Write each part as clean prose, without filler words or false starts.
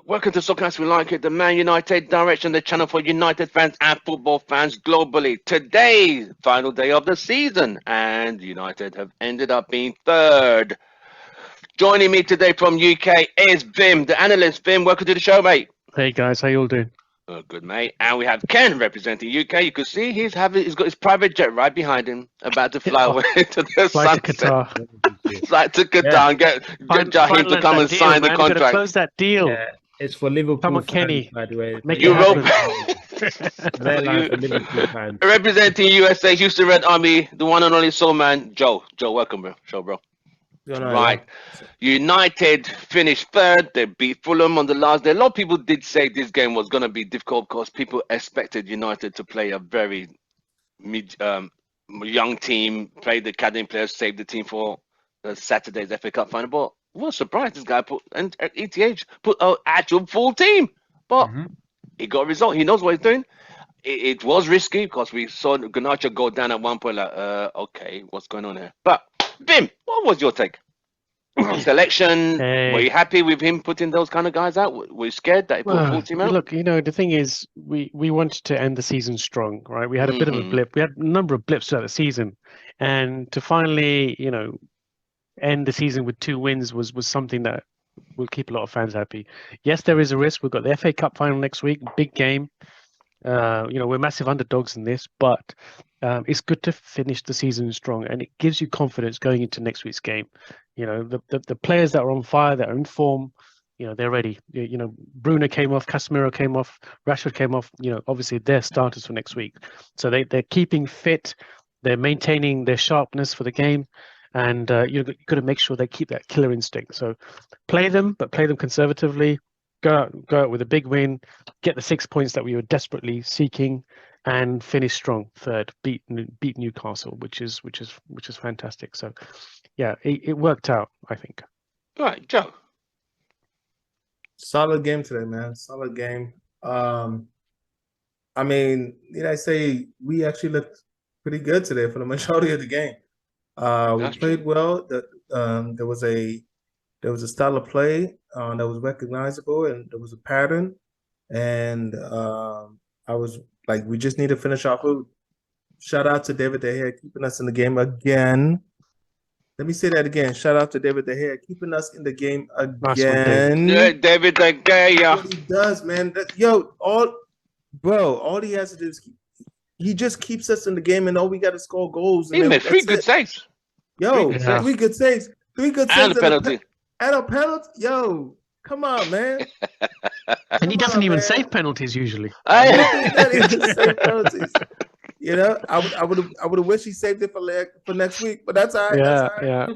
Welcome to Soccer As We Like It, the Man United direction, the channel for United fans and football fans globally. Today, final day of the season, and United have ended up being third. Joining me today from UK is Vim, the analyst. Vim, welcome to the show, mate. Hey guys, how you all doing? Good, mate. And we have Ken representing UK. You can see he's got his private jet right behind him, about to fly away to the Fly sunset. to Qatar. Fly to Qatar and get Jahim to come and sign the contract. Close that deal. Yeah, it's for Liverpool Come on, fans, Kenny. by the way. Make it Europe. Airline for Liverpool fans. Representing USA, Houston Red Army, the one and only soul man, Joe. Joe, welcome, bro. Show, bro. Right. United finished third. They beat Fulham on the last day. A lot of people did say this game was going to be difficult because people expected United to play a very young team, play the academy players, save the team for Saturday's FA Cup final. But what a surprise this guy put, and ETH put an actual full team. But he got a result. He knows what he's doing. It was risky because we saw Garnacho go down at one point like, okay, what's going on here? But Vim, what was your take? Selection, were you happy with him putting those kind of guys out? Were you scared that he put a full team out? Look, the thing is, we wanted to end the season strong, right? We had a bit of a blip. We had a number of blips throughout the season. And to finally, end the season with 2 wins was something that will keep a lot of fans happy. Yes, there is a risk. We've got the FA Cup final next week, big game. We're massive underdogs in this, but it's good to finish the season strong, and it gives you confidence going into next week's game. The players that are on fire, that are in form, they're ready. Bruno came off, Casemiro came off, Rashford came off. Obviously they're starters for next week, so they're keeping fit, they're maintaining their sharpness for the game, and you've got to make sure they keep that killer instinct. So play them, but play them conservatively. Go out with a big win, get the 6 points that we were desperately seeking, and finish strong third. Beat Newcastle, which is fantastic. So, yeah, it worked out, I think. All right, Joe. Solid game today, man. Solid game. I mean, I say we actually looked pretty good today for the majority of the game. We played well. There was a style of play that was recognizable, and there was a pattern. And I was like, we just need to finish off. Shout out to David Degea keeping us in the game again. Let me say that again. Shout out to David Degea keeping us in the game again. Yeah, David Degea. What he does, man. All he has to do is he just keeps us in the game, and all we got to score goals. He made 3 good saves. Yo, 3 good saves. 3 good saves. And a penalty. And a penalty. Yo, come on, man. And he doesn't even save penalties usually. I would have wished he saved it for next week, but that's all right. Yeah.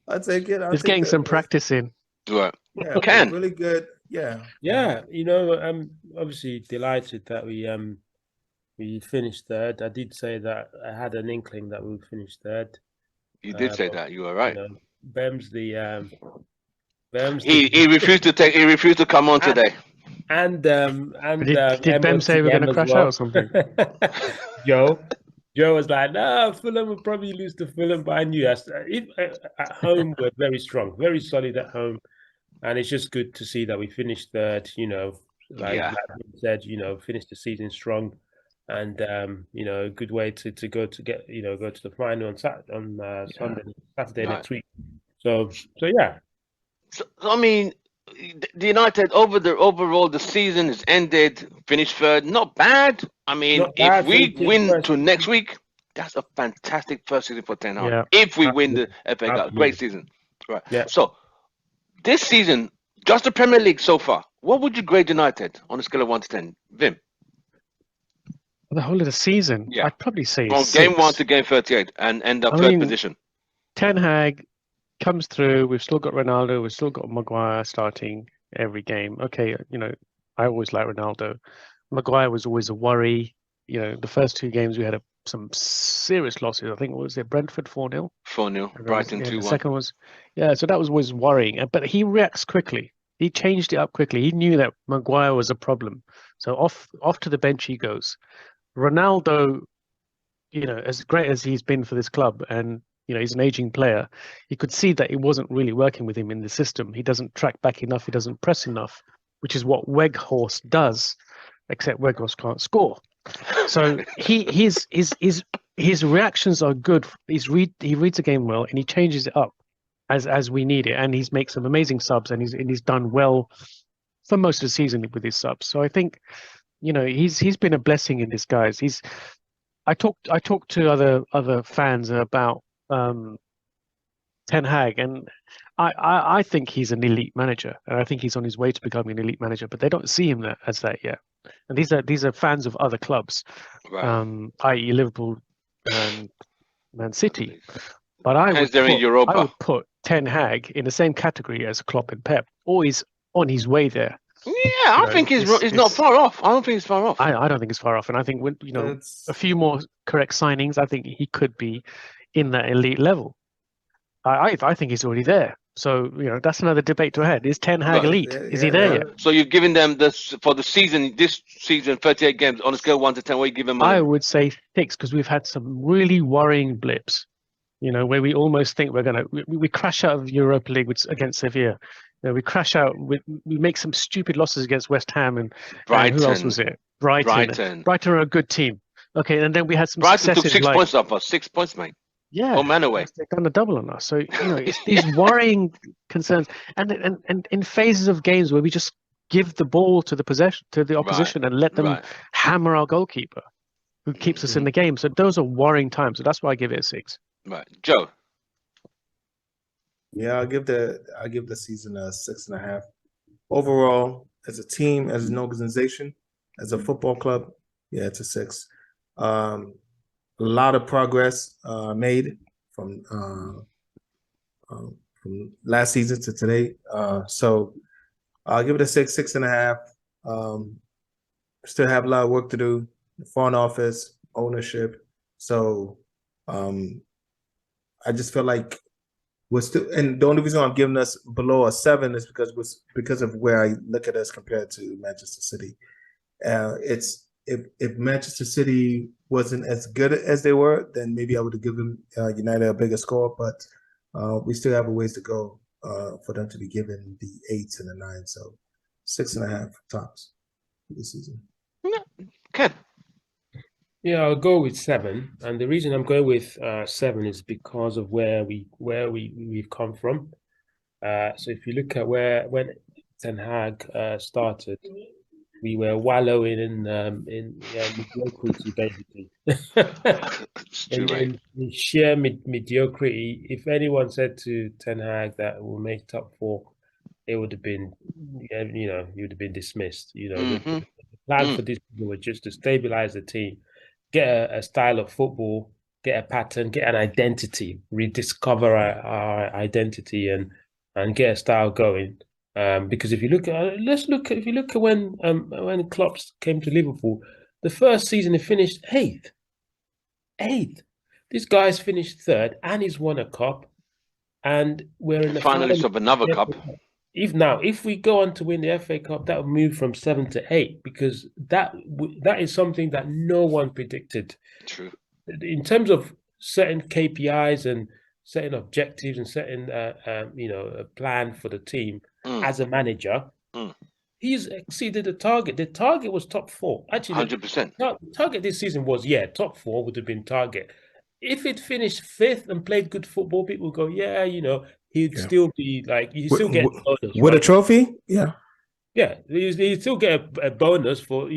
I'll take it. He's getting some practice in. Right. Yeah, really good. Yeah. Yeah, I'm obviously delighted that we finished third. I did say that I had an inkling that we would finish third. You did say that. You were right. Bem's He refused to He refused to come on today. And did Bem say we're going to crash out or something? Joe was like, no, Fulham will probably lose to Fulham, but I knew at home we're very strong, very solid at home, and it's just good to see that we finished third. Like said, finish the season strong, and a good way to go to the final on Saturday next week. So yeah. So I mean, the United overall the season is ended, finished third. Not bad. I mean, if we win to next week, that's a fantastic first season for Ten Hag. Yeah. If we win the FA Cup, great season. Right. Yeah. So this season, just the Premier League so far, what would you grade United on a scale of 1 to 10, Vim? The whole of the season, I'd probably say from 6. game 1 to game 38 and end up third position. Ten Hag comes through. We've still got Ronaldo. We've still got Maguire starting every game. Okay, I always like Ronaldo. Maguire was always a worry. The first 2 games we had some serious losses. I think what was it, Brentford 4-0? 4-0. Brighton 2-1. The second was so that was always worrying. But he reacts quickly. He changed it up quickly. He knew that Maguire was a problem. So off to the bench he goes. Ronaldo, as great as he's been for this club, and he's an aging player, you could see that it wasn't really working with him in the system. He doesn't track back enough. He doesn't press enough, which is what Weghorst does, except Weghorst can't score. So his reactions are good. He reads the game well, and he changes it up as we need it. And he's made some amazing subs, and he's done well for most of the season with his subs. So I think, he's been a blessing in disguise. I talked to other fans about Ten Hag, and I think he's an elite manager, and I think he's on his way to becoming an elite manager. But they don't see him as that yet. And these are fans of other clubs, Right. i.e. Liverpool and Man City. But I would put Ten Hag in the same category as Klopp and Pep, or he's on his way there. Yeah, I think he's not far off. I don't think he's far off. I don't think it's far off, and I think when a few more correct signings, I think he could be in that elite level. I think he's already there. So that's another debate to head. Is Ten Hag elite? Is he there yet? So you've given them for this season, 38 games on a scale of 1 to 10. What you give them? I would say 6, because we've had some really worrying blips. Where we almost think we crash out of Europa League against Sevilla. We crash out. We make some stupid losses against West Ham and Brighton. Who else was it? Brighton. Brighton are a good team. Okay, and then we had some Brighton successes. Took 6 points off us. 6 points, mate. Yeah. Home and away. They've done a double on us. So it's these worrying concerns, and in phases of games where we just give the ball to the opposition and let them hammer our goalkeeper, who keeps us in the game. So those are worrying times. So that's why I give it a 6. Right, Joe. Yeah, I'll give the season a 6.5. Overall, as a team, as an organization, as a football club, yeah, it's a 6. A lot of progress made from last season to today. So I'll give it a 6, 6.5. Still have a lot of work to do. The front office, ownership. So I just feel like we're still, and the only reason I'm giving us below a 7 is because of where I look at us compared to Manchester City. If Manchester City wasn't as good as they were, then maybe I would have given United a bigger score. But we still have a ways to go for them to be given the 8s and the 9s. So 6.5 tops this season. Ken. Yeah, I'll go with 7, and the reason I'm going with 7 is because of where we've come from. So if you look at when Ten Hag started, we were wallowing in mediocrity, basically. in sheer mediocrity. If anyone said to Ten Hag that we'll make top 4, it would have been, you would have been dismissed. The plan for this was just to stabilize the team, get a style of football, get a pattern, get an identity, rediscover our identity, and get a style going. Because if you look at when Klopp came to Liverpool, the first season he finished 8th. This guy's finished 3rd, and he's won a cup, and we're in the finalist of another cup. If we go on to win the FA Cup, that will move from 7 to 8, because that is something that no one predicted. True. In terms of setting KPIs and setting objectives and setting a plan for the team as a manager, he's exceeded the target. The target was top 4. Actually, 100%. The target this season was top 4 would have been target. If it finished 5th and played good football, people would go, he'd still be like, he'd still get a bonus. With a trophy? Yeah. Yeah, he'd still get a bonus for,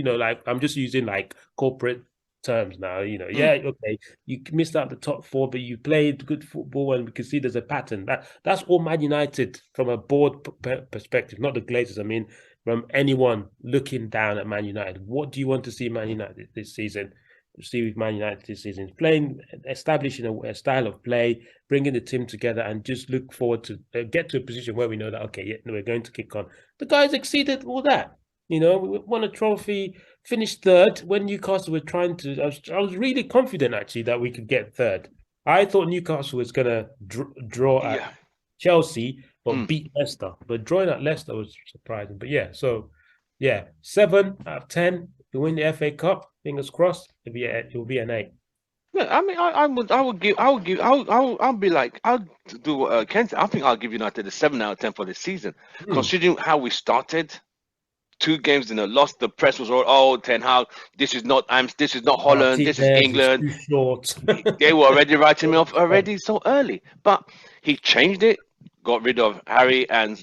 I'm just using like corporate terms now, okay, you missed out the top 4, but you played good football, and we can see there's a pattern. That's all Man United from a board perspective, not the Glazers. I mean, from anyone looking down at Man United. What do you want to see Man United this season? See with Man United this season, playing, establishing a style of play, bringing the team together, and just look forward to get to a position where we know that we're going to kick on. The guys exceeded all that. We won a trophy, finished 3rd when Newcastle were trying to. I was really confident actually that we could get 3rd. I thought Newcastle was going to draw at Chelsea, but beat Leicester. But drawing at Leicester was surprising. But 7 out of 10. To win the FA Cup, fingers crossed, it will be an 8. Yeah, I mean, I'll be like, I'll do what Ken said. I think I'll give United a 7 out of 10 for this season, considering how we started. 2 games in a loss. The press was all, oh, Ten Hag, this is not Holland, this is England. Too short. They were already writing me off already so early. But he changed it, got rid of Harry and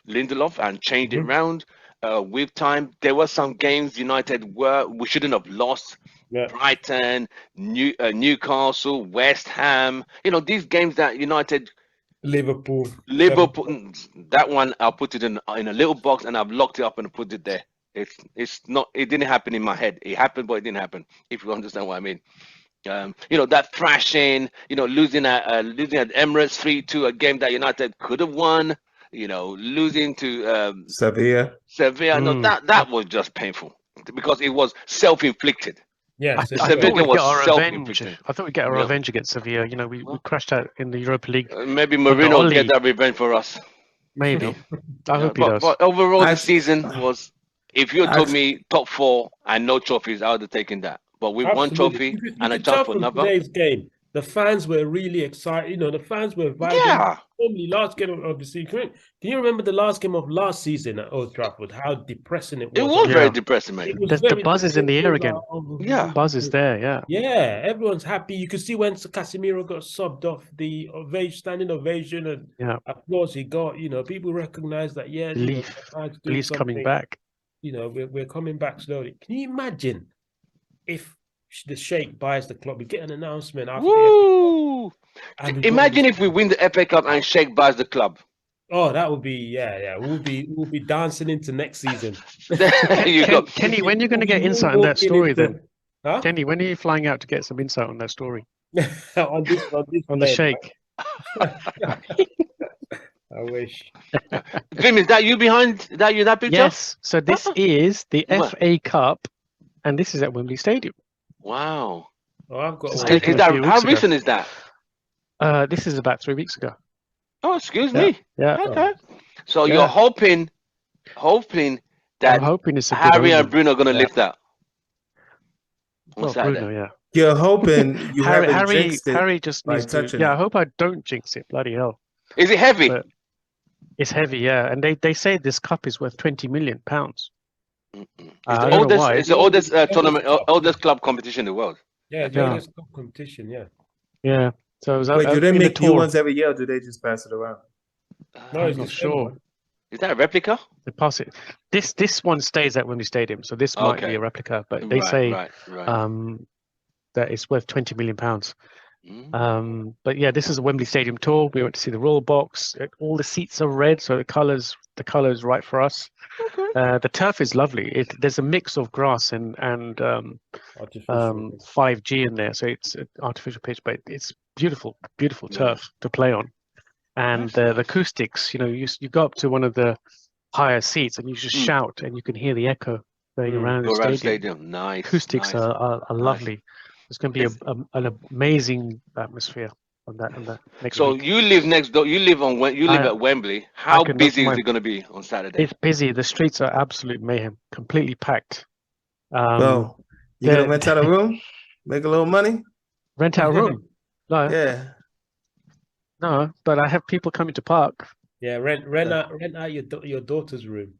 Lindelof and changed it round with time. There were some games United we shouldn't have lost. Yeah. Brighton, Newcastle, West Ham. You know, these games that United... Liverpool. That one I'll put it in a little box and I've locked it up and put it there. It's not. It didn't happen in my head. It happened, but it didn't happen. If you understand what I mean. You know, that thrashing. You know, losing at Emirates 3-2, a game that United could have won. You know, losing to Sevilla. No, that was just painful because it was self-inflicted. Yes, I thought we'd get our revenge against Sevilla. You know, we crashed out in the Europa League. Maybe Mourinho will get that revenge for us. Maybe. I hope he does. But overall, the season was, if you told me top 4 and no trophies, I would have taken that. But with one trophy and a chance for another. Today's game, the fans were really excited. You know, the fans were vibing. Yeah. Only last game of the season. Can you remember the last game of last season at Old Trafford? How depressing it was. It was very depressing, mate. The buzz is in the air again. Yeah. Buzz is there, yeah. Yeah, everyone's happy. You could see when Casemiro got subbed off, the standing ovation and applause he got. You know, people recognize that, Belief's coming back. You know, we're coming back slowly. Can you imagine if the Sheikh buys the club? We get an announcement after. Woo! Imagine if we win the FA Cup and Sheikh buys the club. Oh, that would be We'll be dancing into next season. Kenny, when are you going to get insight on that story then? Huh? Kenny, when are you flying out to get some insight on that story? on the Sheikh. I wish. Jim, is that you behind that picture? Yes. So this is the FA Cup, and this is at Wembley Stadium. Wow. Oh, I've got. How recent is that? This is about 3 weeks ago. Oh, excuse me. Yeah. Okay. So you're hoping that Harry and Bruno are going to lift that. Bruno, yeah. You're hoping you haven't jinxed it. Harry just needs to. Yeah, I hope I don't jinx it. Bloody hell. Is it heavy? But it's heavy, yeah. And they say this cup is worth £20 million. It's the oldest tournament, oldest club competition in the world. Yeah, the oldest club competition. Yeah. Yeah. So wait, do they make new ones every year, or do they just pass it around? No, I'm not sure. Is that a replica? They pass it. This one stays at Wembley Stadium, so this might be a replica. But they say that it's worth £20 million. But yeah, this is a Wembley Stadium tour. We went to see the Royal Box. All the seats are red, so the colour is right for us. Okay. The turf is lovely. There's a mix of grass and 5G in there, so it's an artificial pitch, but it's beautiful turf to play on. And the acoustics, you know, you go up to one of the higher seats and you just shout, and you can hear the echo going around the stadium. Nice. Acoustics are lovely. It's going to be an amazing atmosphere on that next week. You live next door. You live at Wembley. How busy is it going to be on Saturday? It's busy. The streets are absolute mayhem, completely packed. So you gonna rent out a room, make a little money? Rent out a room? No. Yeah. No, but I have people coming to park. Yeah, rent out your daughter's room.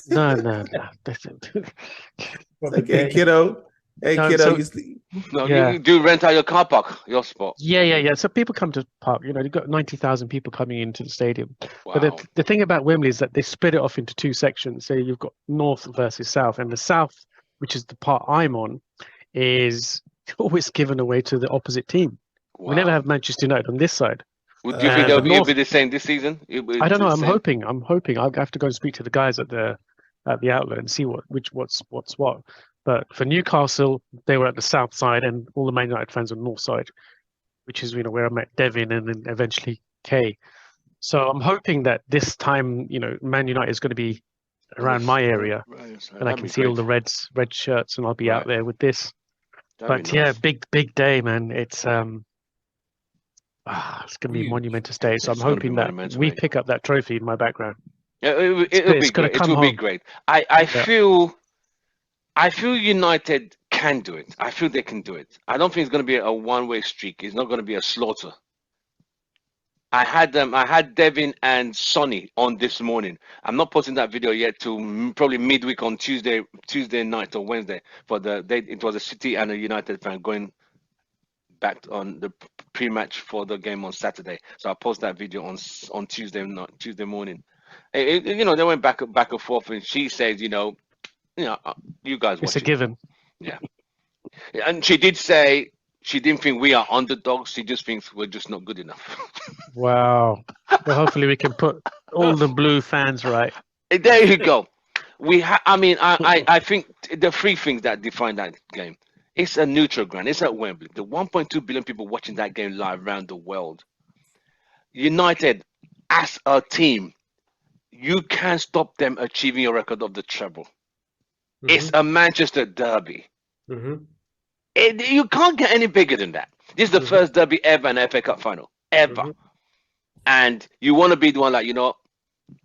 No. Hey, kiddo. You do rent out your car park, your spot. Yeah. So people come to park. You know, you've got 90,000 people coming into the stadium. Wow. But the thing about Wembley is that they split it off into 2 sections. So you've got north versus south, and the south, which is the part I'm on, is always given away to the opposite team. Wow. We never have Manchester United on this side. Would you think it'll be the same this season? I don't know. I'm hoping. I'll have to go and speak to the guys at the outlet and see what's what. But for Newcastle, they were at the south side, and all the Man United fans on the north side, which is where I met Devin and then eventually Kay. So I'm hoping that this time, Man United is going to be around my area, and I can see all the red shirts, and I'll be out there with this. But yeah, big day, man. It's going to be a monumentous day. So I'm hoping that we pick up that trophy in my background. Yeah, it'll be great. It will be great. I feel United can do it. I feel they can do it. I don't think it's going to be a one-way streak. It's not going to be a slaughter. I had Devin and Sonny on this morning. I'm not posting that video yet till probably midweek on Tuesday night or Wednesday. It was a City and a United fan going back on the pre-match for the game on Saturday. So I'll post that video on Tuesday morning. You know, they went back and forth, and she says, you know, you guys watch It's a given. Yeah. And she did say she didn't think we are underdogs. She just thinks we're just not good enough. Wow. Well, hopefully we can put all the blue fans right. There you go. I think the three things that define that game. It's a neutral ground. It's at Wembley. The 1.2 billion people watching that game live around the world. United, as a team, you can't stop them achieving a record of the treble. It's a Manchester derby. You can't get any bigger than that. This is the first derby ever in an FA Cup final. Ever. And you want to be the one like,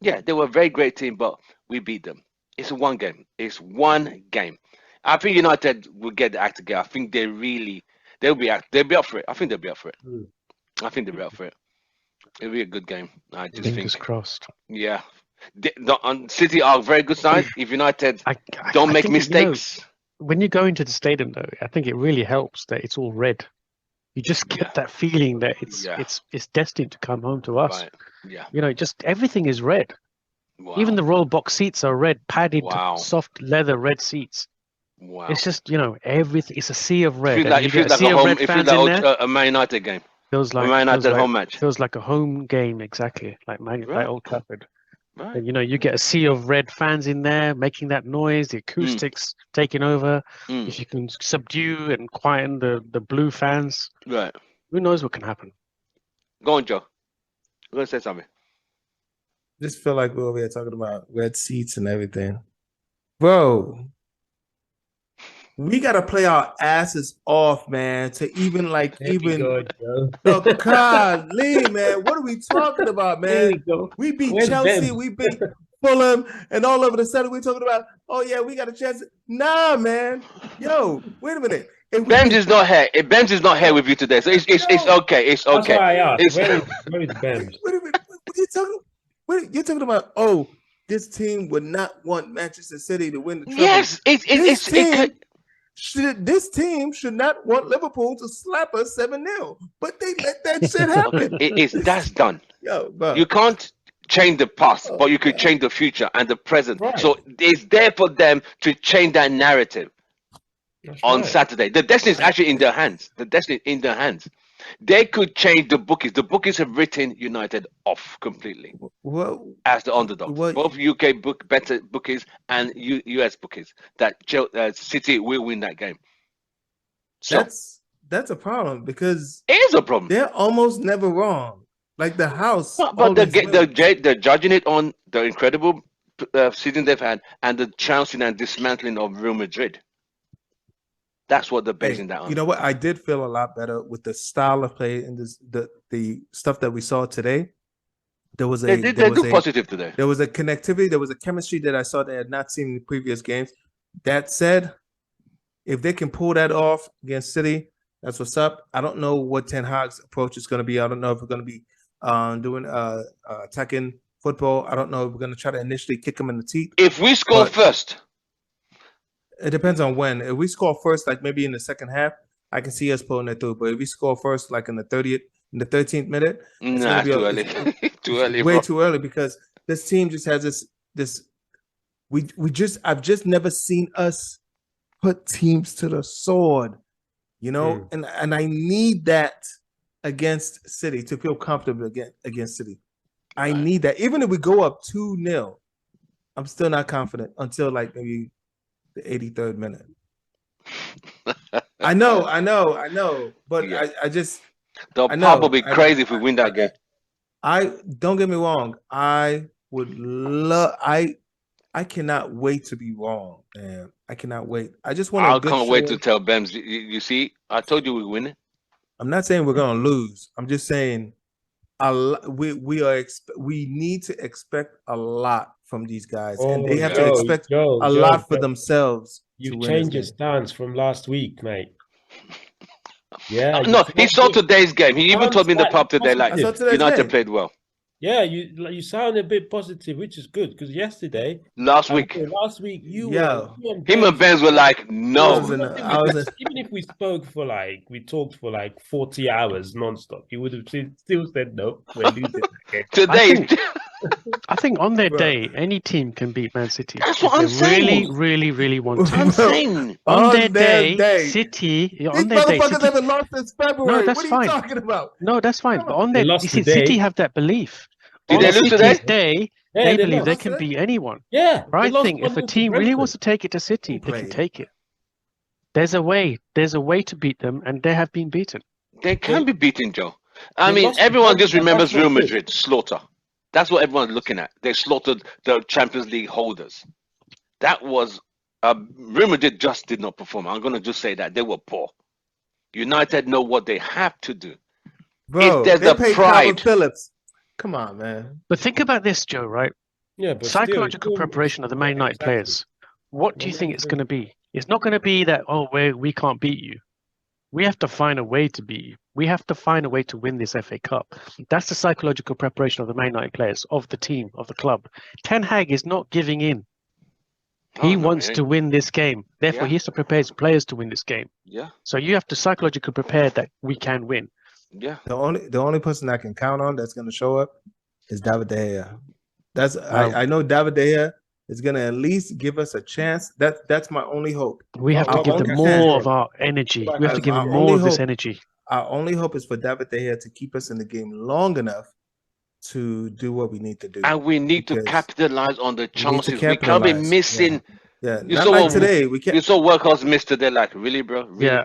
yeah, they were a very great team, but we beat them. It's one game. It's one game. I think United will get the act together. I think they'll be up for it. I think they'll be up for it. I think they'll be up for it. It'll be a good game. I just Fingers think. crossed. Yeah. City are a very good side. If United don't make mistakes. When you go into the stadium, though, I think it really helps that it's all red. You just get that feeling that it's destined to come home to us. Right. Yeah. Just everything is red. Wow. Even the royal box seats are red, padded, soft leather red seats. Wow. It's just everything. It's a sea of red. It feels like a Man United game. Feels like a Man United home match. Feels like a home game, exactly, like Old Trafford. Right. And, you get a sea of red fans in there making that noise, the acoustics taking over. If you can subdue and quieten the blue fans, right? Who knows what can happen? Go on, Joe. You're gonna say something. Just feel like we're over here talking about red seats and everything, bro. We gotta play our asses off, man, to even golly, man. What are we talking about, man? We beat Chelsea, we beat Fulham, and all of a sudden we're talking about, oh yeah, we got a chance. Nah, man. Yo, wait a minute. Bems is not here. Bems is not here with you today, so it's okay. It's okay. That's why I asked. Where is Bems? Wait a minute. What are you talking? You're talking about? Oh, this team would not want Manchester City to win the treble. Yes, this team should not want Liverpool to slap us 7-0, but they let that shit happen. That's done. Yo, bro. You can't change the past, but you could change the future and the present. Right. So it's there for them to change that narrative. On Saturday. The destiny is actually in their hands. The destiny is in their hands. They could change the bookies. The bookies have written United off completely as the underdog. Both UK better bookies and US bookies that City will win that game. So that's a problem because it is a problem. They're almost never wrong. Like the house, but they're judging it on the incredible season they've had and the trouncing and dismantling of Real Madrid. That's what they're basing that on. You know what? I did feel a lot better with the style of play and the stuff that we saw today. They do positive today. There was a connectivity. There was a chemistry that I saw that I had not seen in the previous games. That said, if they can pull that off against City, that's what's up. I don't know what Ten Hag's approach is going to be. I don't know if we're going to be doing attacking football. I don't know if we're going to try to initially kick them in the teeth. If we score first. It depends on when. If we score first, like maybe in the second half, I can see us pulling it through. But if we score first, like in the 13th minute, it's too early. Too early, way too early because this team just has this. I've just never seen us put teams to the sword, and I need that against City to feel comfortable against City. I need that. Even if we go up 2-0, I'm still not confident until like maybe the 83rd minute. I know. But yeah. I just they'll probably be crazy if we win that game. I don't get me wrong. I would love I cannot wait to be wrong, man. I cannot wait. I just want. I can't wait to tell Bems. You see, I told you we win it. I'm not saying we're gonna lose. I'm just saying, we need to expect a lot from these guys, and they have to expect a lot for themselves. You've changed your stance from last week, mate. Yeah. No, he saw today's game. He even told me in the pub today, like, United played well. Yeah, you sound a bit positive, which is good because yesterday, last week, you were him and Benz were like, no. Even if we talked for like 40 hours nonstop, you would have still said no. We're losing today. I think on their day, any team can beat Man City. That's what I'm saying. Really want to. I'm saying on their day, City. These motherfuckers haven't lost since February. No, that's what are fine. you talking about? No, that's fine. But on their, you see, City have that belief. Did they lose today? They believe they can beat anyone. Yeah. I think if a team really wants to take it to City, they can take it. There's a way. There's a way to beat them, and they have been beaten. They can be beaten, Joe. I mean, everyone just remembers Real Madrid slaughter. That's what everyone's looking at. They slaughtered the Champions League holders. That was Real Madrid just did not perform. I'm going to just say that they were poor. United know what they have to do. Bro, if there's a pride, Phillips. Come on, man. But think about this, Joe. Right? Yeah. But psychological preparation of the Man United players. What do you think it's going to be? It's not going to be that we can't beat you. We have to find a way to beat you. We have to find a way to win this FA Cup. That's the psychological preparation of the Man United players, of the team, of the club. Ten Hag is not giving in. He wants to win this game. Therefore, he has to prepare his players to win this game. Yeah. So you have to psychologically prepare that we can win. Yeah. The only person I can count on that's going to show up is David Degea. I know David Degea is going to at least give us a chance. That's my only hope. We have to give them more of our energy. We have to give them more of this energy. Our only hope is for David Degea to keep us in the game long enough to do what we need to do. And we need to capitalize on the chances. We can't be missing. Yeah. Not like today. We can't. You saw workhorse missed today. Like, really, bro? Really? Yeah.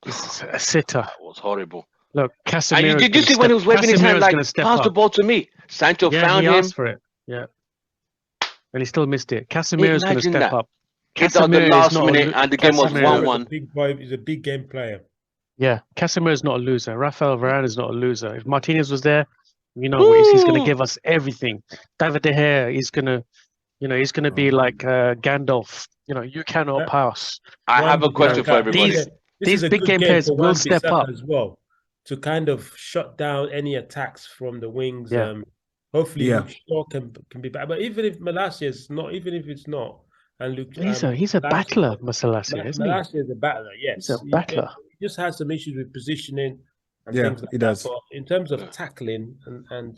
It's a sitter. That was horrible. Look, Casemiro. Did you see when he was waving his hand like, pass the ball to me? Sancho found him. Asked for it. Yeah. And he still missed it. Casemiro's going to step up. Casemiro on the last minute and the game was 1-1. He's a big game player. Yeah, Casemiro's not a loser. Rafael Varane is not a loser. If Martinez was there, you know, he's going to give us everything. David De Gea is going to, he's going to be like Gandalf. You cannot pass. I have a question for everybody. These big game players will step up as well to kind of shut down any attacks from the wings. Yeah. Hopefully, Luke Shaw can be back. But even if Malacia is not, and Luke, he's a battler, Malacia, isn't he? Malacia is a battler. Yes, he's a battler. He just has some issues with positioning. And yeah, things like he does. But in terms of tackling and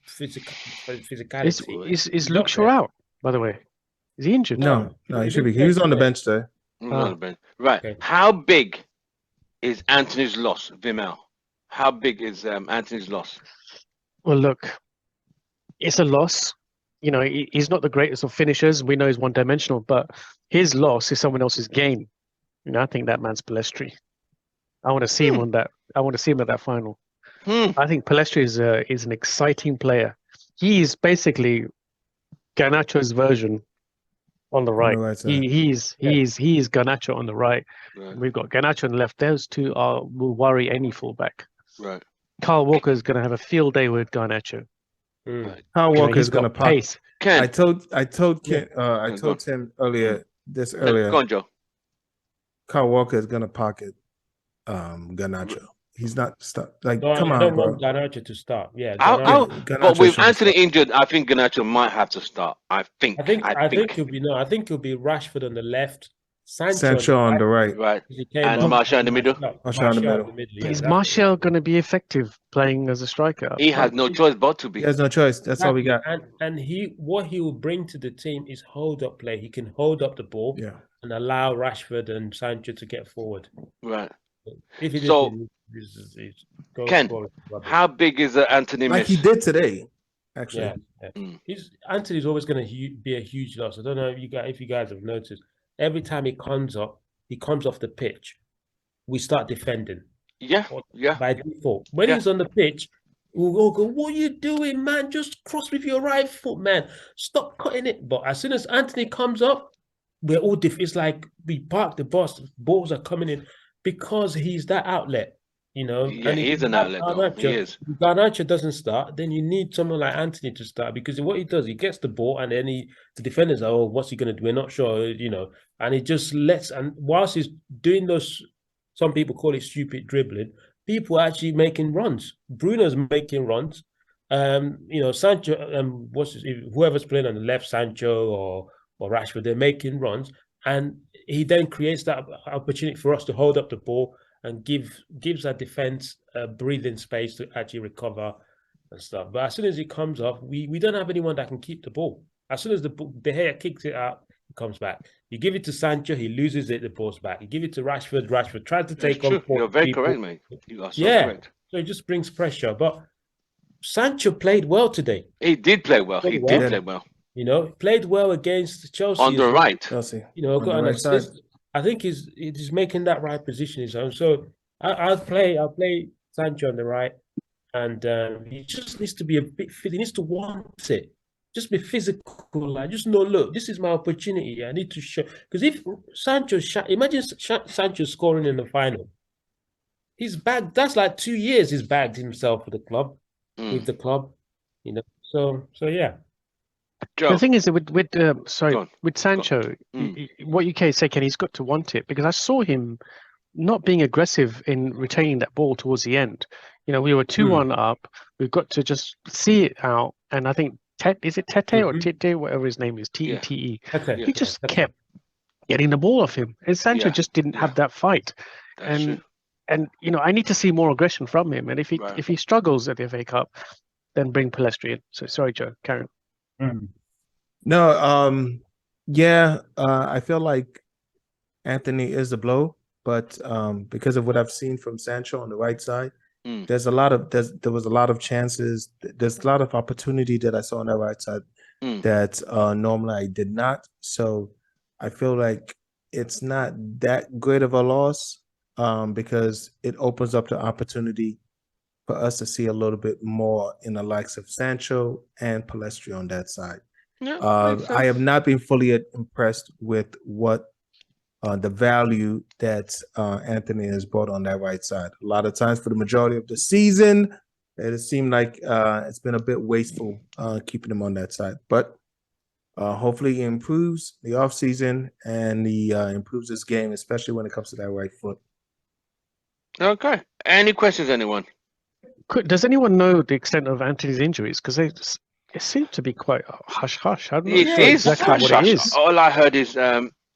physicality, is Luke Shaw out? By the way, is he injured? No, he should be. He was on the bench though. On the bench. Right. Okay. How big is Anthony's loss, Vimel? How big is Anthony's loss? Well, look, it's a loss. He's not the greatest of finishers. We know he's one-dimensional, but his loss is someone else's gain. I think that man's Palestri. I want to see him on that. I want to see him at that final. I think Palestri is an exciting player. He is basically Garnacho's version on the right. He's Garnacho on the right. We've got Garnacho on the left. Those two will worry any fullback. Right. Kyle Walker is going to have a field day with Garnacho. Kyle Walker is going to pop. Ken. I told Tim earlier. Go on, Joe. Kyle Walker is going to pocket Garnacho. He's not stuck. Like, no, come on, I don't bro. want Garnacho to start. Yeah, but with Anthony injured, I think Garnacho might have to start. I think he'll be Rashford on the left, Sancho on the right, and Martial in the middle. Is Martial going to be effective playing as a striker? He has no choice but to be. He has no choice. That's all we got. And what he will bring to the team is hold up play. He can hold up the ball and allow Rashford and Sancho to get forward. Right. If he Ken, how big is Anthony miss? Like he did today, actually. Yeah. Anthony's always going to be a huge loss. I don't know if you guys have noticed. Every time he comes off the pitch, we start defending. Yeah. By default. When he's on the pitch, we'll all go, "What are you doing, man? Just cross with your right foot, man. Stop cutting it." But as soon as Anthony comes up, we're all it's like we park the bus, balls are coming in. Because he's that outlet, Yeah, and he's an outlet. He is. If Garnacho doesn't start, then you need someone like Anthony to start because what he does, he gets the ball and then the defenders are, what's he going to do? We're not sure, And he just lets, and whilst he's doing those some people call it stupid dribbling. People are actually making runs. Bruno's making runs. Sancho, whoever's playing on the left, Sancho or Rashford, they're making runs, and he then creates that opportunity for us to hold up the ball and gives our defense a breathing space to actually recover and stuff. But as soon as it comes off, we don't have anyone that can keep the ball. As soon as De Gea kicks it out, it comes back. You give it to Sancho, he loses it, the ball's back. You give it to Rashford tries to take on. You're very correct, mate. You are so correct. So it just brings pressure. But Sancho played well today. He did play well. He did play well. Played well against Chelsea. On the right. Chelsea. Got an assist. I think he's making that right position his own. So I'll play Sancho on the right, and he just needs to be a bit fit. He needs to want it. Just be physical. Like, just know, look, this is my opportunity. I need to show. Because if Sancho, imagine Sancho scoring in the final. He's bagged. That's like 2 years he's bagged himself for the club, with the club. So yeah. Joe. The thing is that with Sancho, what you can say, Ken, he's got to want it, because I saw him not being aggressive in retaining that ball towards the end. We were 2-1 up. We've got to just see it out, and I think is it Tete or Tete, whatever his name is, Tete. Okay. He just kept getting the ball off him, and Sancho just didn't have that fight. That's true. And I need to see more aggression from him. And if he struggles at the FA Cup, then bring Palestri in. So sorry, Joe, Karen. No, I feel like Anthony is the blow, but because of what I've seen from Sancho on the right side, there was a lot of chances. There's a lot of opportunity that I saw on that right side that normally I did not. So I feel like it's not that great of a loss because it opens up the opportunity for us to see a little bit more in the likes of Sancho and Palestri on that side. Yeah, I have not been fully impressed with what the value that Anthony has brought on that right side. A lot of times for the majority of the season, it seemed like it's been a bit wasteful keeping him on that side. But hopefully he improves the offseason and he improves his game, especially when it comes to that right foot. Okay. Any questions, anyone? Does anyone know the extent of Anthony's injuries? Because it seems to be quite hush-hush. I don't know exactly what it is. All I heard is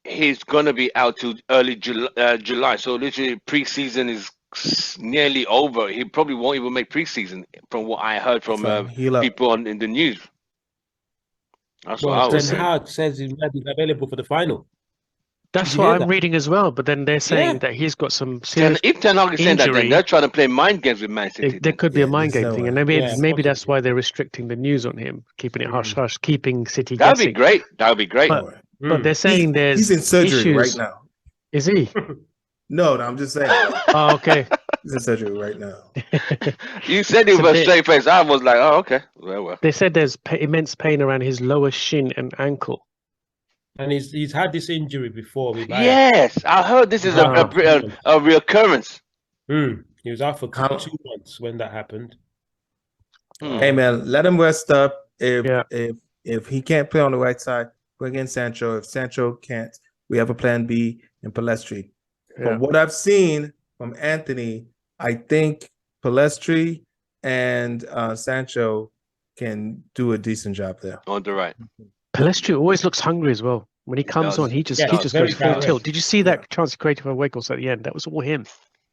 he's going to be out to early July. So literally pre-season is nearly over. He probably won't even make pre-season from what I heard from people in the news. That's what I was saying. Ten Hag says he might be available for the final. That's what I'm reading as well. But then they're saying that he's got some serious If Ten Hag is saying that, then they're trying to play mind games with Man City. There could be a mind game thing, and maybe that's why they're restricting the news on him, keeping it hush-hush, keeping City guessing. That'd be great. That would be great. But they're saying he's in surgery right now. Is he? No, I'm just saying. Oh, okay. He's in surgery right now. You said it with a straight face. I was like, oh, okay. Well. They said there's immense pain around his lower shin and ankle. And he's had this injury before. Yes, I heard this is a reoccurrence. He was out for 2 months when that happened. Hey man, let him rest up. If he can't play on the right side, bring in Sancho. If Sancho can't, we have a plan B in Palestri. From what I've seen from Anthony, I think Palestri and Sancho can do a decent job there. On the right. Palestri always looks hungry as well. When he comes on, he just goes full tilt. Did you see that chance he created for Wiggles at the end? That was all him.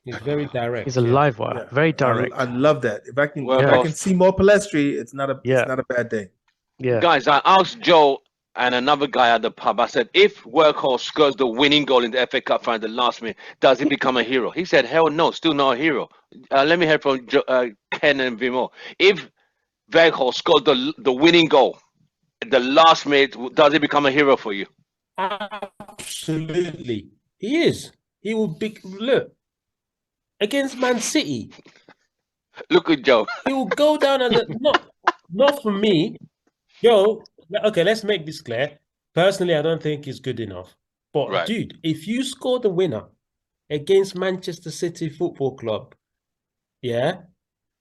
He's very direct. He's a live wire, very direct. I love that. If I can see more Palestri, it's not a bad day. Yeah, guys, I asked Joe and another guy at the pub. I said, if Workhorse scores the winning goal in the FA Cup final, the last minute, does he become a hero? He said, hell no, still not a hero. Let me hear from Ken and Vimo. If Workhorse scores the winning goal, the last minute, does he become a hero for you? Absolutely. He is. He will be. Look, against Man City. Look at Joe. He will go down as not for me. Joe, okay, let's make this clear. Personally, I don't think he's good enough. But dude, if you score the winner against Manchester City Football Club,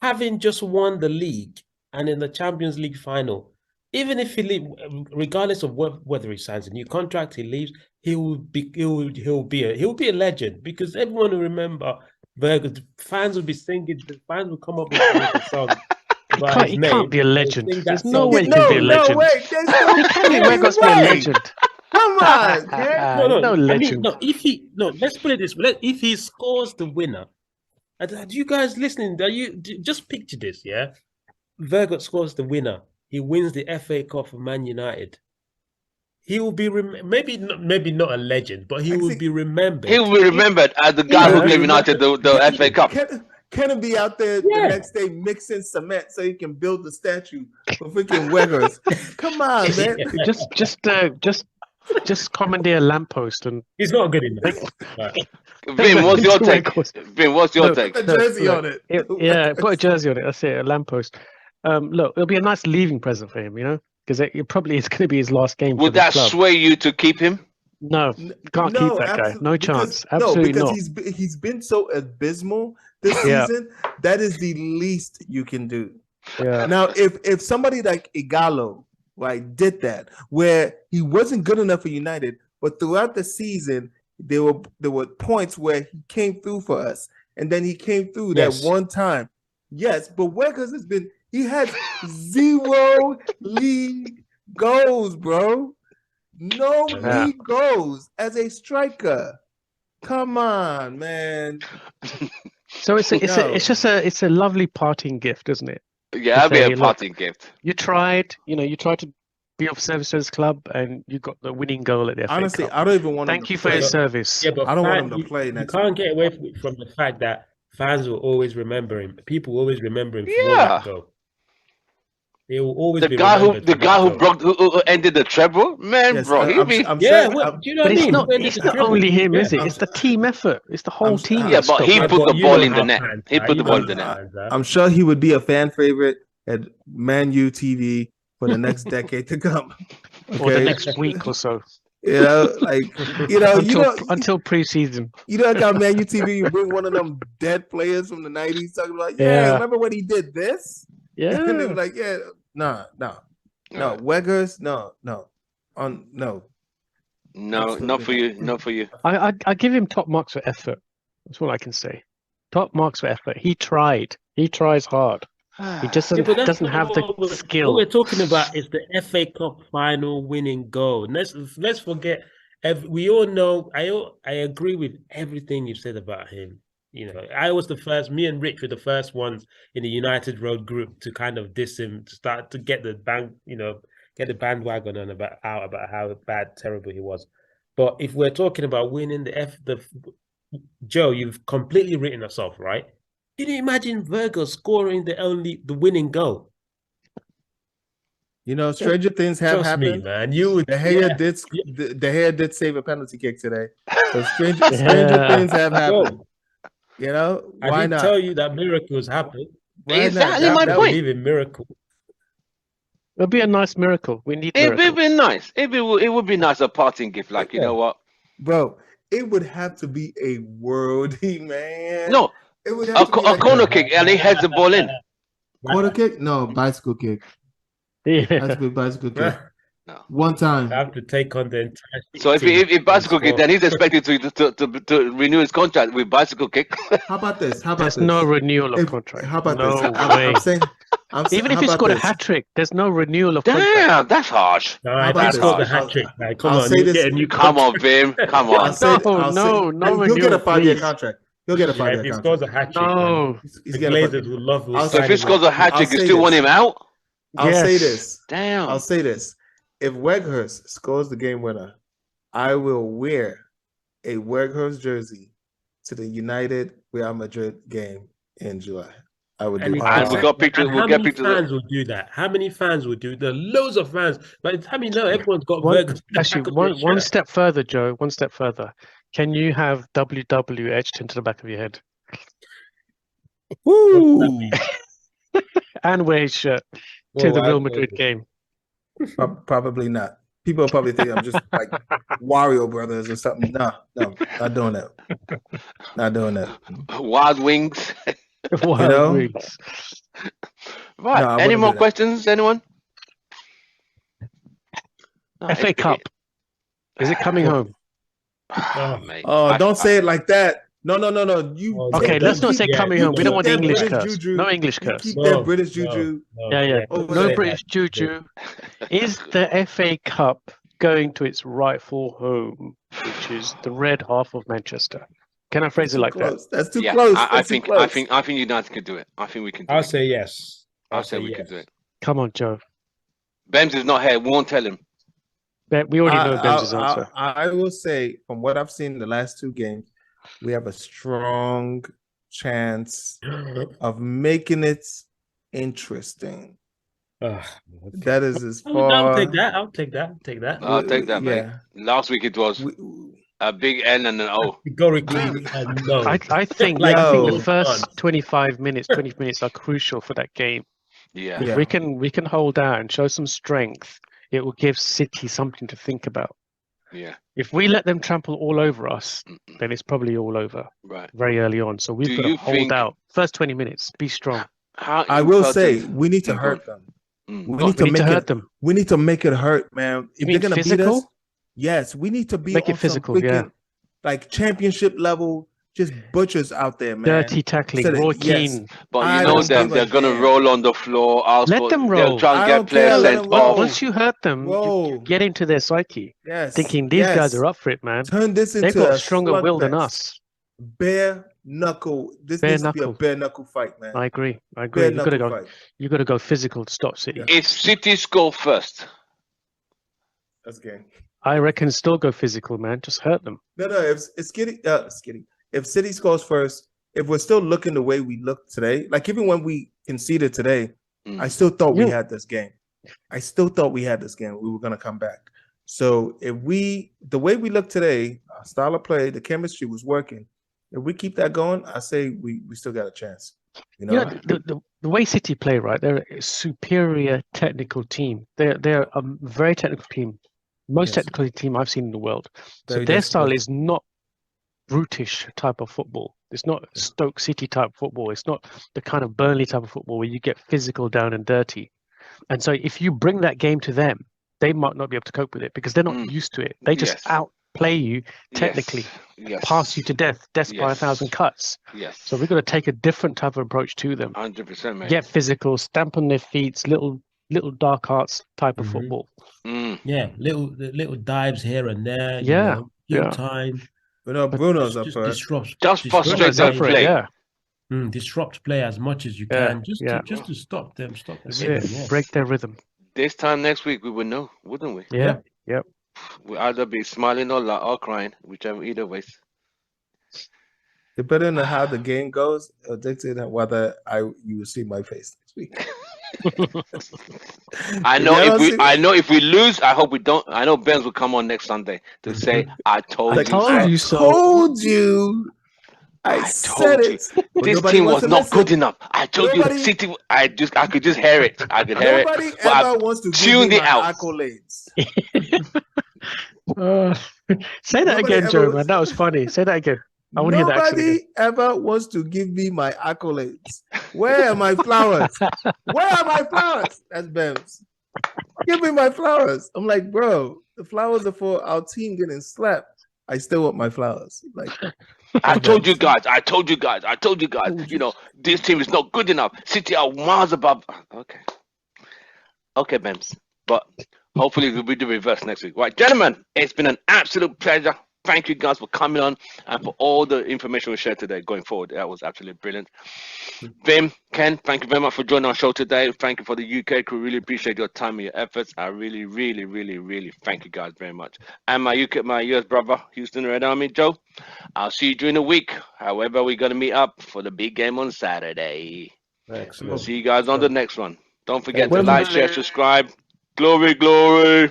having just won the league and in the Champions League final, even if he leave, regardless of whether he signs a new contract, he leaves, he'll be a legend, because everyone will remember Berger. Fans will be singing. The fans will come up with a song about his He name. can't be a They'll legend. sing There's that no song. way he can be a legend. No, wait. There's no He can't be fucking Weghorst be a way. legend. Come on, Ken. No, legend. Let's put it this way. If he scores the winner, and you guys listening, just picture this, yeah? Weghorst scores the winner. He wins the FA Cup for Man United. He will be maybe not a legend, but he will be remembered. He will be remembered as the guy who gave United the FA Cup. Can be out there the next day mixing cement so he can build the statue for freaking Weghorst. Come on, man. Just commandeer a lamppost and he's not good enough. Vin, what's your take? Vin, what's your take? Put a jersey on it. Yeah, put a jersey on it. That's it, a lamppost. Look, it'll be a nice leaving present for him, you know, because it probably is going to be his last game. Would that sway you to keep him? No, can't keep that guy. No chance. Absolutely not. Because he's been so abysmal this season. That is the least you can do. Yeah. Now, if somebody like Igalo, right, did that, where he wasn't good enough for United, but throughout the season there were points where he came through for us, and then he came through that one time. Yes, but Weghorst he has 0 league goals, bro. No league goals as a striker. Come on, man. So it's a lovely parting gift, isn't it? Yeah, it'll be a parting gift. You tried to be of service to this club, and you got the winning goal at the FA Honestly, Cup. I don't even want. Thank you for your service. Yeah, but I don't want him to play next. You can't get away from the fact that fans will always remember him. People will always remember him for that goal. They will always the guy who ended the treble, man, yes, bro. do you know what I mean? It's not only him, is it? It's the team effort. It's the whole team. Yeah, but he put the ball in the net. He put the ball in the net. I'm sure he would be a fan favorite at MANUTD for the next decade to come. Okay? Or the next week or so. You know, until preseason. You know, got MANUTD. You bring one of them dead players from the '90s, talking about, remember when he did this? Yeah, and they were like, no, Weghorst, no, not for you, not for you. I give him top marks for effort. That's what I can say. Top marks for effort. He tried. He tries hard. He just doesn't have the skill. What we're talking about is the FA Cup final winning goal. Let's forget. We all know. I agree with everything you've said about him. You know, I was the first. Me and Rich were the first ones in the United Road group to kind of diss him, to start to get the bandwagon on about how bad, terrible he was. But if we're talking about winning Joe, you've completely written us off, right? Can you imagine Weghorst scoring the winning goal? You know, stranger things have happened. Me, man. Degea did save a penalty kick today. So stranger things have happened. You know, why not? I didn't tell you that miracles happen. Exactly my point. Believe in miracle. It'll be a nice miracle. We need. It would be nice. It would be nice, a parting gift. Like, you know what, bro? It would have to be a worldie, man. No, it would have a corner kick, and he heads the ball in. Corner kick? No, bicycle kick. Yeah, that's a good bicycle kick. No. One time. I have to take on the entire. So if bicycle kick, then he's expected to renew his contract with bicycle kick. How about this? There's no renewal of contract. How about this? Way. Even if he scored a hat trick, there's no renewal of contract. Damn, that's harsh. No, I scored the hat trick. Come on, come on, Vim. Come on. No renewal. He'll get a 5-year contract. He'll get a 5-year contract. If he scores a hat trick, no. The Glazers will love him. So if he scores a hat trick, you still want him out? I'll say this. Damn. I'll say this. If Weghorst scores the game winner, I will wear a Weghorst jersey to the United Real Madrid game in July. I would do that. We'll get pictures. How many fans will do that? How many fans will do? There are loads of fans. By the time you know, everyone's got Weghorst. Actually, one step further, Joe. One step further. Can you have WW etched into the back of your head? Woo! And wear his shirt to the Real Madrid game. Probably not. People probably think I'm just like Wario Brothers or something. No, not doing that. Not doing that. Wild Wings. Wild Wings. Right. Any more questions? Anyone? No, FA Cup. Is it coming home? Mate, don't say it like that. No. Okay, let's not say coming home. We don't want the English curse. Juju. No English You curse. keep that British juju. Yeah. Over No there. British juju. Is the FA Cup going to its rightful home, which is the red half of Manchester? Can I phrase it like that? That's too close. I think United could do it. I think we can do it. I'll say yes. I'll say we could do it. Come on, Joe. Bems is not here. We won't tell him. We already know Bems' answer. I will say, from what I've seen in the last 2 games, we have a strong chance of making it interesting. That is as far. I'll take that. I'll take that, mate. Yeah. Last week it was a big N and an O. Categorically, no. I think the first 25 minutes, 20 minutes are crucial for that game. Yeah. If we can hold out and show some strength, it will give City something to think about. Yeah. If we let them trample all over us, then it's probably all over very early on. So we've got to hold out. First 20 minutes, be strong. I will say, we need to hurt them. We need to hurt them. We need to make it hurt, man. If they're going to beat us, yes, we need to be make it physical, like championship level, just butchers out there, man. Dirty tackling, Roy Keane. But you know them, they're going to roll on the floor. Let them roll. They'll try and get players sent off. Once you hurt them, you get into their psyche, thinking these guys are up for it, man. Turn this into They've got a stronger will than us. Bare knuckle. This needs to be a bare knuckle fight, man. I agree. You got to go physical to stop City. If City score first, that's game. I reckon still go physical, man. Just hurt them. No. If City scores first, if we're still looking the way we look today, like even when we conceded today, I still thought we had this game. We were gonna come back. So if the way we look today, our style of play, the chemistry was working. If we keep that going, I say we still got a chance. You know, the way City play, right? They're a superior technical team. They're a very technical team, most technical team I've seen in the world. So their style is not brutish type of football. It's not Stoke City type football. It's not the kind of Burnley type of football where you get physical, down and dirty. And so if you bring that game to them, they might not be able to cope with it because they're not used to it. They just outplay you technically, pass you to death by 1,000 cuts. So we've got to take a different type of approach to them. 100%, mate. Get physical, stamp on their feet, little dark arts type of football. Yeah, little dives here and there. Time. But Bruno's up for it. Just frustrate them play. Disrupt play as much as you can, just to stop them. Break their rhythm. This time next week we would know, wouldn't we? Yeah. We'll either be smiling or crying, whichever either ways. Depending on how the game goes, it'll dictate whether you will see my face next week. I know if we lose, I hope we don't. I know Benz will come on next Sunday to say, I told you so. I said it. This team was not good enough. I told you City. I could just hear it. I could hear it. Nobody ever wants to tune it out. Accolades. Say that again, Joe, man. That was funny. Say that again. I want to hear that. Nobody ever wants to give me my accolades. Where are my flowers? That's Bems. Give me my flowers. I'm like, bro, the flowers are for our team getting slapped. I still want my flowers. Like, I told you guys. You know, this team is not good enough. City are miles above. Okay, Bems. But hopefully we'll be the reverse next week. Right, gentlemen, it's been an absolute pleasure. Thank you guys for coming on and for all the information we shared today going forward. That was absolutely brilliant. Vim, Ken, thank you very much for joining our show today. Thank you for the UK crew. Really appreciate your time and your efforts. I really, really, really, really thank you guys very much. And my US brother, Houston Red Army, Joe. I'll see you during the week. However, we're going to meet up for the big game on Saturday. Excellent. We'll see you guys on the next one. Don't forget to like, share, subscribe. Glory, glory.